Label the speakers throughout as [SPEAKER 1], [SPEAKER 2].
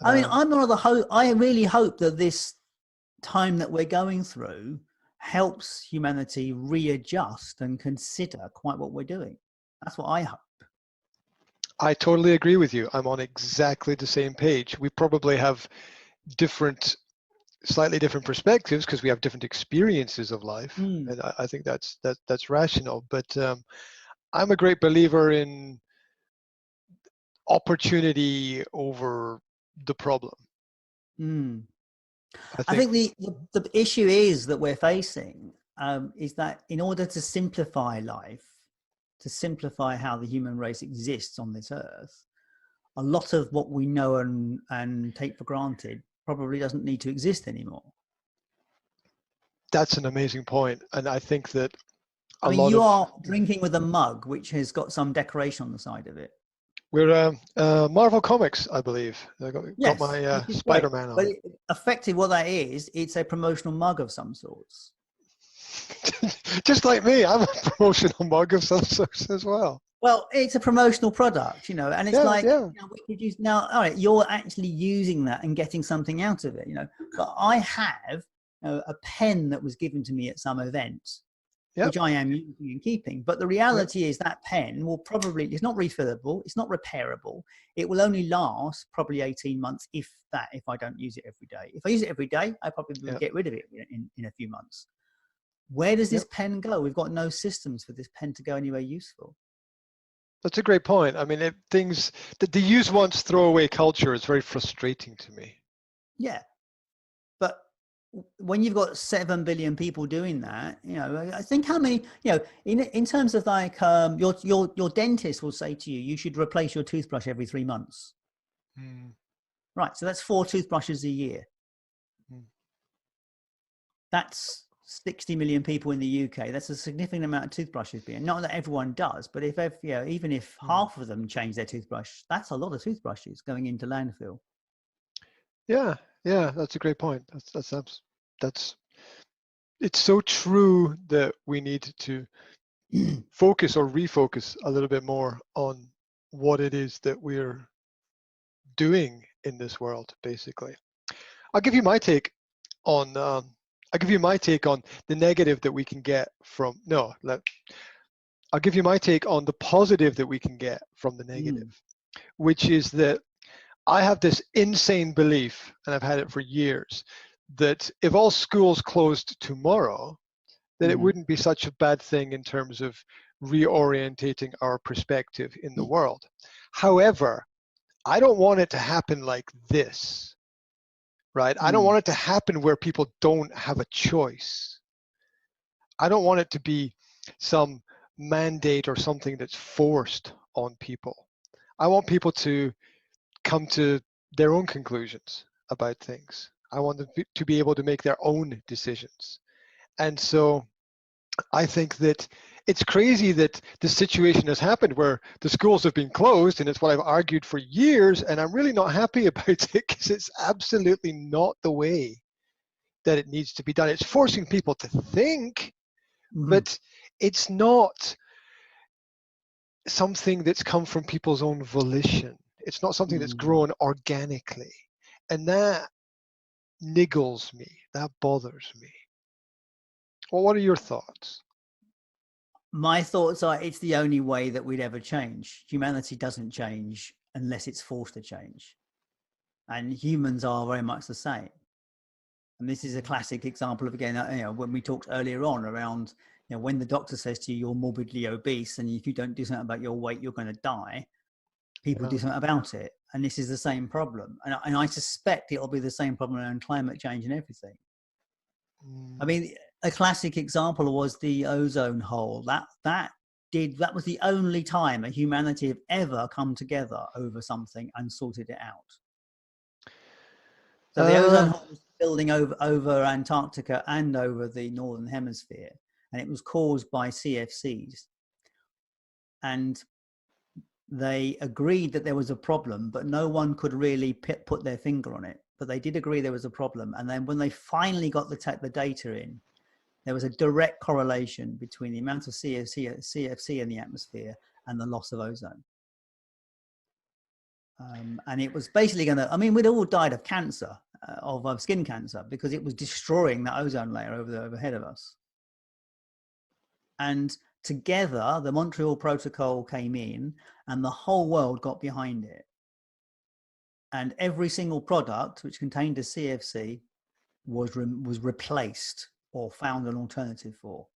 [SPEAKER 1] I mean, I'm one of the I really hope that this time that we're going through helps humanity readjust and consider quite what we're doing. That's what I hope.
[SPEAKER 2] I totally agree with you. I'm on exactly the same page. We probably have slightly different perspectives because we have different experiences of life, and I think that's rational. But I'm a great believer in opportunity over the problem.
[SPEAKER 1] I think the issue is that we're facing is that in order to simplify life, to simplify how the human race exists on this earth, a lot of what we know and take for granted probably doesn't need to exist anymore.
[SPEAKER 2] That's an amazing point. And I think that
[SPEAKER 1] you are drinking with a mug which has got some decoration on the side of it.
[SPEAKER 2] We're Marvel Comics, I believe. I got my Spider-Man on.
[SPEAKER 1] But effectively what that is, it's a promotional mug of some sorts.
[SPEAKER 2] Just like me, I'm a promotional mug of some sorts as well.
[SPEAKER 1] Well, it's a promotional product, and it's we could use now. All right, you're actually using that and getting something out of it, But I have a pen that was given to me at some event, which I am using and keeping. But the reality is that pen will it's not refillable, it's not repairable. It will only last probably 18 months, if I don't use it every day. If I use it every day, I probably will get rid of it in a few months. Where does this pen go? We've got no systems for this pen to go anywhere useful.
[SPEAKER 2] That's a great point. I mean, the use once, throw away culture is very frustrating to me.
[SPEAKER 1] Yeah. But when you've got 7 billion people doing that, I think how many, in terms of like your dentist will say to you, you should replace your toothbrush every 3 months. Right. So that's 4 toothbrushes a year. That's 60 million people in the UK. That's a significant amount of toothbrushes being. Not that everyone does, but even if half of them change their toothbrush, that's a lot of toothbrushes going into landfill.
[SPEAKER 2] Yeah, that's a great point. That's it's so true that we need to focus or refocus a little bit more on what it is that we're doing in this world. Basically, I'll give you my take on the negative that we can get from I'll give you my take on the positive that we can get from the negative, which is that I have this insane belief, and I've had it for years, that if all schools closed tomorrow, that it wouldn't be such a bad thing in terms of reorientating our perspective in the world. However, I don't want it to happen like this, right? I don't want it to happen where people don't have a choice. I don't want it to be some mandate or something that's forced on people. I want people to come to their own conclusions about things. I want them to be able to make their own decisions. And so I think that it's crazy that the situation has happened where the schools have been closed, and it's what I've argued for years, and I'm really not happy about it because it's absolutely not the way that it needs to be done. It's forcing people to think, but it's not something that's come from people's own volition. It's not something that's grown organically. And that niggles me. That bothers me. Well, what are your thoughts?
[SPEAKER 1] My thoughts are it's the only way that we'd ever change. Humanity doesn't change unless it's forced to change. And humans are very much the same. And this is a classic example of, again, when we talked earlier on around, when the doctor says to you, you're morbidly obese, and if you don't do something about your weight, you're going to die. People do something about it. And this is the same problem. And I suspect it'll be the same problem around climate change and everything. I mean, a classic example was the ozone hole. That was the only time a humanity have ever come together over something and sorted it out. So the ozone hole was building over Antarctica and over the northern hemisphere, and it was caused by CFCs. And they agreed that there was a problem, but no one could really put their finger on it. But they did agree there was a problem. And then when they finally got the data in, there was a direct correlation between the amount of CFC in the atmosphere and the loss of ozone. And it was basically going to, I mean, we'd all died of cancer, of skin cancer, because it was destroying the ozone layer overhead of us. And together, the Montreal Protocol came in and the whole world got behind it. And every single product which contained a CFC was replaced or found an alternative for.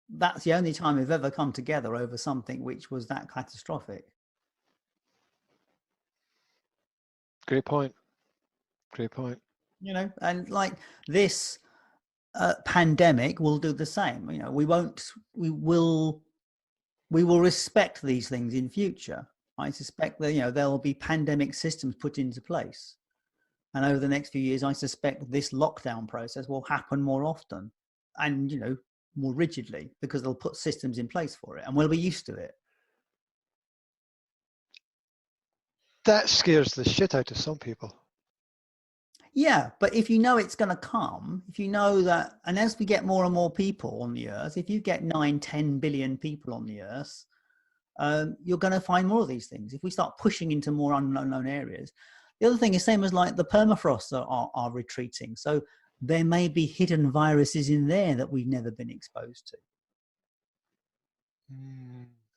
[SPEAKER 1] That's the only time we've ever come together over something which was that catastrophic.
[SPEAKER 2] Great point. Great point.
[SPEAKER 1] You know, and like this pandemic will do the same. You know, we will respect these things in future. I suspect that, you know, there will be pandemic systems put into place. And over the next few years, I suspect this lockdown process will happen more often and, you know, more rigidly, because they'll put systems in place for it and we'll be used to it.
[SPEAKER 2] That scares the shit out of some people.
[SPEAKER 1] Yeah, but if you know it's going to come, if you know that, and as we get more and more people on the earth, if you get 9-10 billion people on the earth, you're going to find more of these things. If we start pushing into more unknown areas, the other thing is same as like the permafrosts are retreating. So there may be hidden viruses in there that we've never been exposed to.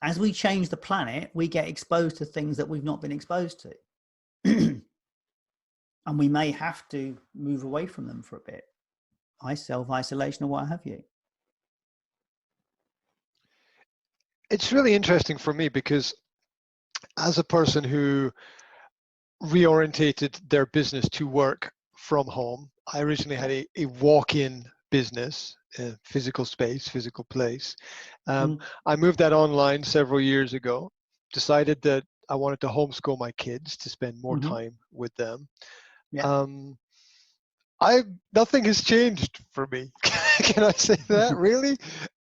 [SPEAKER 1] As we change the planet, we get exposed to things that we've not been exposed to. And we may have to move away from them for a bit. Self-isolation or what have you.
[SPEAKER 2] It's really interesting for me because as a person who reorientated their business to work from home, I originally had a walk-in business, a physical space, physical place. I moved that online several years ago, decided that I wanted to homeschool my kids to spend more time with them.
[SPEAKER 1] Yeah.
[SPEAKER 2] Nothing has changed for me. Can I say that? Really?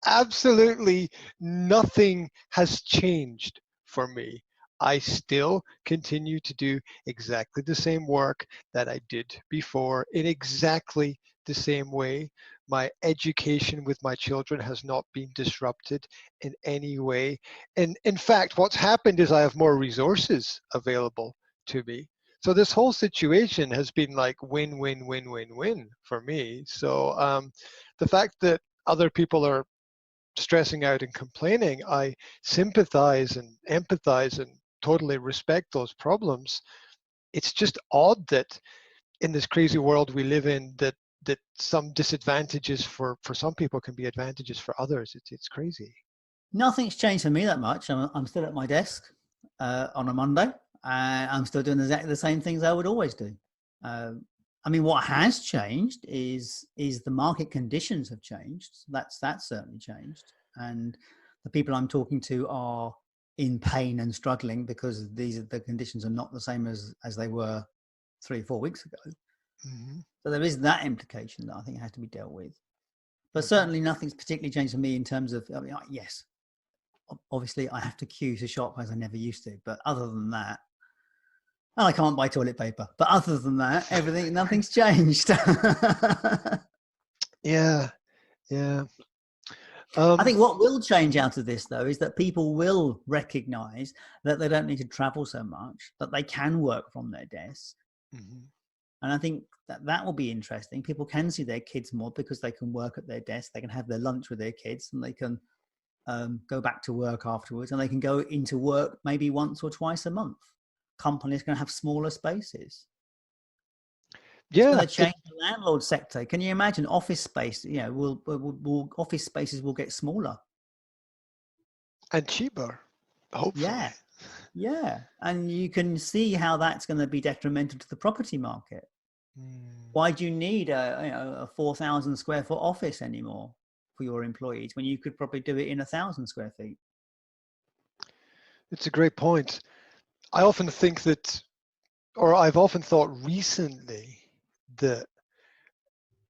[SPEAKER 2] Absolutely nothing has changed for me. I still continue to do exactly the same work that I did before in exactly the same way. My education with my children has not been disrupted in any way. And in fact, what's happened is I have more resources available to me. So this whole situation has been like win, win, win, win, win for me. So the fact that other people are stressing out and complaining, I sympathize and empathize and totally respect those problems. It's just odd that in this crazy world we live in, that some disadvantages for some people can be advantages for others. It's crazy.
[SPEAKER 1] Nothing's changed for me that much. I'm still at my desk on a Monday. I'm still doing exactly the same things I would always do. I mean, what has changed is the market conditions have changed. That's certainly changed. And the people I'm talking to are in pain and struggling because the conditions are not the same as they were 3 or 4 weeks ago. So there is that implication that I think has to be dealt with. But certainly nothing's particularly changed for me in terms of, I mean, yes, obviously I have to queue to shop as I never used to. But other than that, and I can't buy toilet paper. But other than that, nothing's changed.
[SPEAKER 2] Yeah.
[SPEAKER 1] I think what will change out of this, though, is that people will recognize that they don't need to travel so much, that they can work from their desk. And I think that will be interesting. People can see their kids more because they can work at their desk. They can have their lunch with their kids and they can go back to work afterwards, and they can go into work maybe once or twice a month. Companies going to have smaller spaces. It's going to change the landlord sector. Can you imagine office space? You know, office spaces will get smaller
[SPEAKER 2] and cheaper, hopefully.
[SPEAKER 1] Yeah, and you can see how that's going to be detrimental to the property market. Why do you need a 4,000 square foot office anymore for your employees when you could probably do it in 1,000 square feet?
[SPEAKER 2] It's a great point. I often think that, or I've often thought recently, that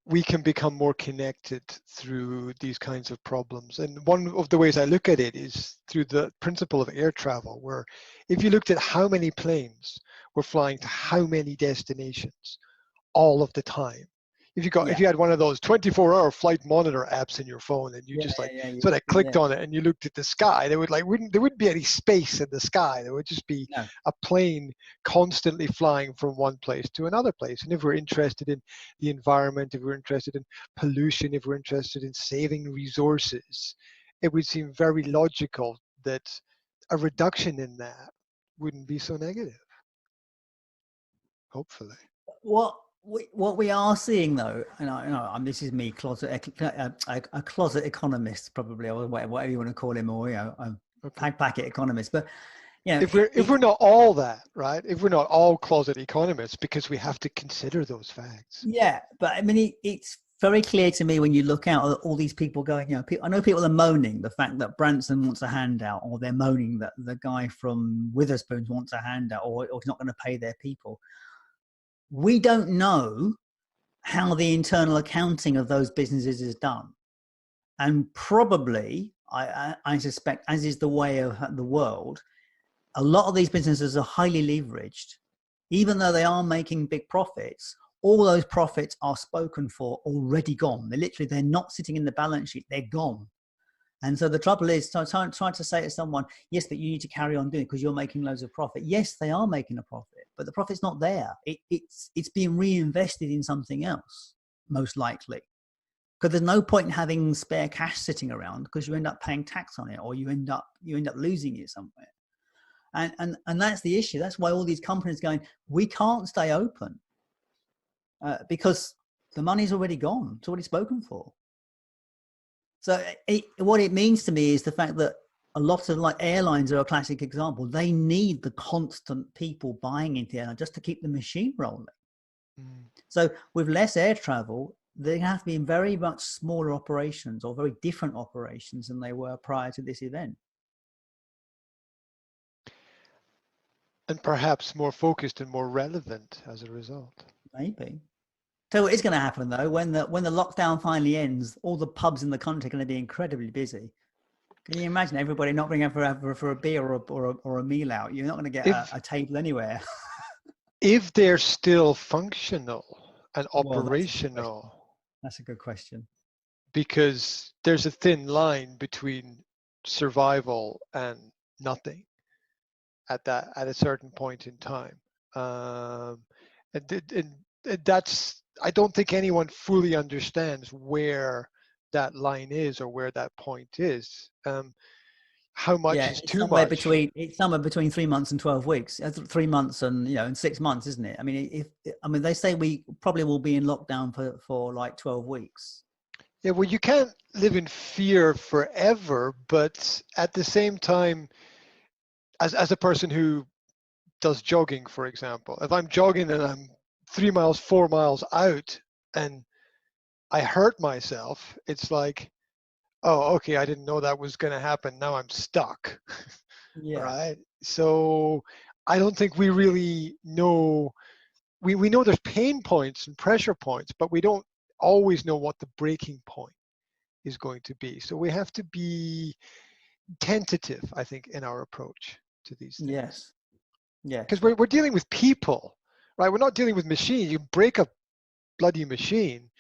[SPEAKER 2] we can become more connected through these kinds of problems. And one of the ways I look at it is through the principle of air travel, where if you looked at how many planes were flying to how many destinations all of the time, If you had one of those 24-hour flight monitor apps in your phone, and you just like sort of clicked on it and you looked at the sky, there wouldn't be any space in the sky. There would just be
[SPEAKER 1] No.
[SPEAKER 2] a plane constantly flying from one place to another place. And if we're interested in the environment, if we're interested in pollution, if we're interested in saving resources, it would seem very logical that a reduction in that wouldn't be so negative. Hopefully.
[SPEAKER 1] What we are seeing, though, and this is me, a closet economist, probably, or whatever you want to call him, or a packet economist. But
[SPEAKER 2] if we're not all that, right? If we're not all closet economists, because we have to consider those facts.
[SPEAKER 1] Yeah, but I mean, it's very clear to me when you look out at all these people going, I know people are moaning the fact that Branson wants a handout, or they're moaning that the guy from Witherspoons wants a handout, or he's not going to pay their people. We don't know how the internal accounting of those businesses is done. And probably, I suspect, as is the way of the world, a lot of these businesses are highly leveraged. Even though they are making big profits, all those profits are spoken for, already gone. They're not sitting in the balance sheet, they're gone. And so the trouble is trying to say to someone, yes, but you need to carry on doing it because you're making loads of profit. Yes, they are making a profit, but the profit's not there. It's being reinvested in something else, most likely. Because there's no point in having spare cash sitting around, because you end up paying tax on it, or you end up losing it somewhere. And that's the issue. That's why all these companies are going, we can't stay open because the money's already gone. It's already spoken for. So what it means to me is the fact that a lot of, like, airlines are a classic example. They need the constant people buying into the airline just to keep the machine rolling. So with less air travel, they have to be in very much smaller operations, or very different operations than they were prior to this event.
[SPEAKER 2] And perhaps more focused and more relevant as a result.
[SPEAKER 1] Maybe. So what is going to happen, though, when the lockdown finally ends, all the pubs in the country are going to be incredibly busy. Can you imagine everybody not being able for a beer or a meal out? You're not going to get a table anywhere.
[SPEAKER 2] If they're still functional and operational.
[SPEAKER 1] That's a good question.
[SPEAKER 2] Because there's a thin line between survival and nothing at a certain point in time. And that's, I don't think anyone fully understands where that line is, or where that point is. How much is too much?
[SPEAKER 1] It's somewhere between 3 months and 12 weeks. 3 months and 6 months, isn't it? I mean, they say we probably will be in lockdown for like 12 weeks.
[SPEAKER 2] Yeah, well, you can't live in fear forever, but at the same time, as a person who does jogging, for example, if I'm jogging and I'm 3 miles, 4 miles out and I hurt myself, it's like, oh, okay, I didn't know that was going to happen. Now I'm stuck.
[SPEAKER 1] Yeah.
[SPEAKER 2] Right. So I don't think we really know. We know there's pain points and pressure points, but we don't always know what the breaking point is going to be. So we have to be tentative, I think, in our approach to these things.
[SPEAKER 1] Yes. Yeah.
[SPEAKER 2] Because we're dealing with people, right? We're not dealing with machines. You break a bloody machine,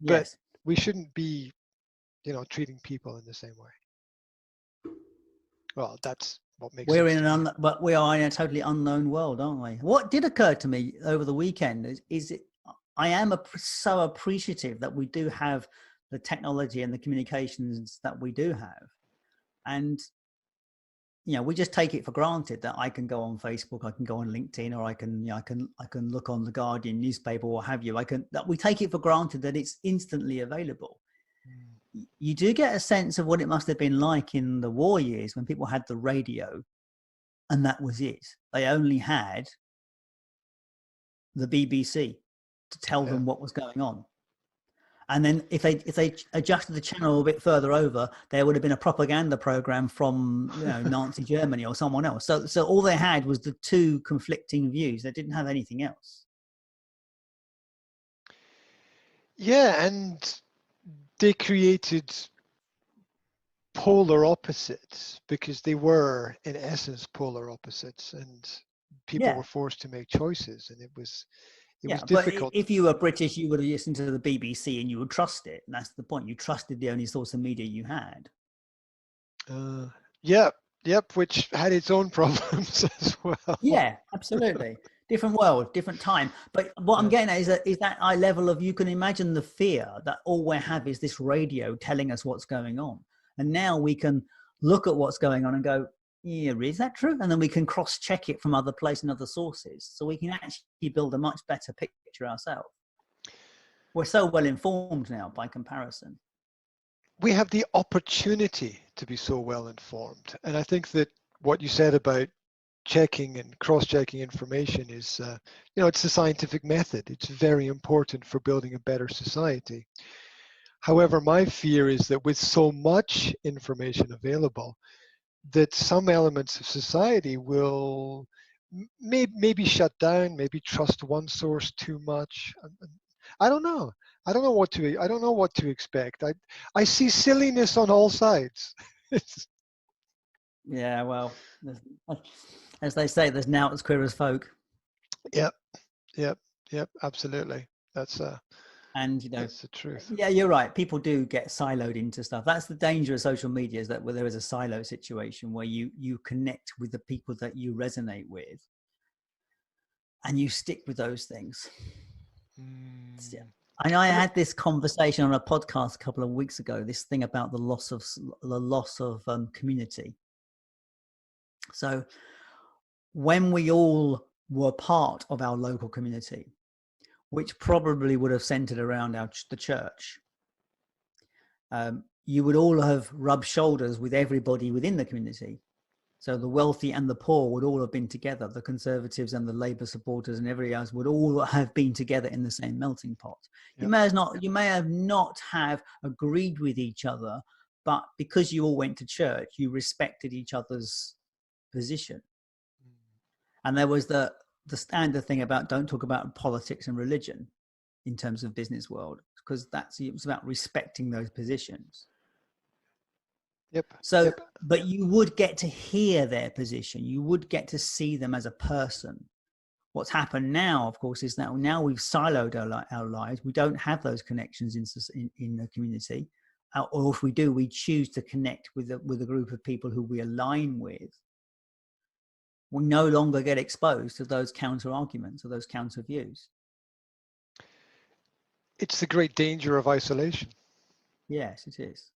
[SPEAKER 2] but
[SPEAKER 1] yes,
[SPEAKER 2] we shouldn't be, treating people in the same way. Well, that's what makes sense.
[SPEAKER 1] But we are in a totally unknown world, aren't we? What did occur to me over the weekend is I am so appreciative that we do have the technology and the communications that we do have, and we just take it for granted that I can go on Facebook, I can go on LinkedIn, or I can look on the Guardian newspaper, or what have you. That we take it for granted that it's instantly available. You do get a sense of what it must have been like in the war years, when people had the radio and that was it. They only had the BBC to tell them what was going on. And then if they adjusted the channel a bit further over, there would have been a propaganda program from Nazi Germany or someone else. So all they had was the two conflicting views. They didn't have anything else.
[SPEAKER 2] Yeah, and they created polar opposites, because they were in essence polar opposites, and people were forced to make choices, and it was It was
[SPEAKER 1] Yeah, but
[SPEAKER 2] difficult.
[SPEAKER 1] if you were British, you would have listened to the BBC and you would trust it. And that's the point. You trusted the only source of media you had.
[SPEAKER 2] Yeah, yep, which had its own problems as well.
[SPEAKER 1] Yeah, absolutely. Different world, different time. But what I'm
[SPEAKER 2] Yeah.
[SPEAKER 1] getting at is that eye level of, you can imagine the fear that all we have is this radio telling us what's going on. And now we can look at what's going on and go, yeah, is that true? And then we can cross check it from other places and other sources. So we can actually build a much better picture ourselves. We're so well informed now by comparison.
[SPEAKER 2] We have the opportunity to be so well informed. And I think that what you said about checking and cross-checking information is, it's a scientific method. It's very important for building a better society. However, my fear is that with so much information available, that some elements of society will maybe shut down, maybe trust one source too much. I don't know. I don't know what to expect. I see silliness on all sides.
[SPEAKER 1] Yeah, well, as they say, there's now as queer as folk.
[SPEAKER 2] Yep, absolutely.
[SPEAKER 1] And
[SPEAKER 2] That's the truth.
[SPEAKER 1] yeah, you're right. People do get siloed into stuff. That's the danger of social media, is that where there is a silo situation where you connect with the people that you resonate with, and you stick with those things. Yeah. And I had this conversation on a podcast a couple of weeks ago. This thing about the loss of community. So when we all were part of our local community, which probably would have centered around the church, you would all have rubbed shoulders with everybody within the community. So the wealthy and the poor would all have been together. The Conservatives and the Labour supporters and everybody else would all have been together in the same melting pot. Yep. You may have not have agreed with each other, but because you all went to church, you respected each other's position. And there was the standard thing about don't talk about politics and religion in terms of business world, because it was about respecting those positions.
[SPEAKER 2] Yep.
[SPEAKER 1] So, but you would get to hear their position. You would get to see them as a person. What's happened now, of course, is that now we've siloed our lives. We don't have those connections in the community. Or if we do, we choose to connect with a group of people who we align with. We no longer get exposed to those counter arguments or those counter views.
[SPEAKER 2] It's the great danger of isolation.
[SPEAKER 1] Yes, it is.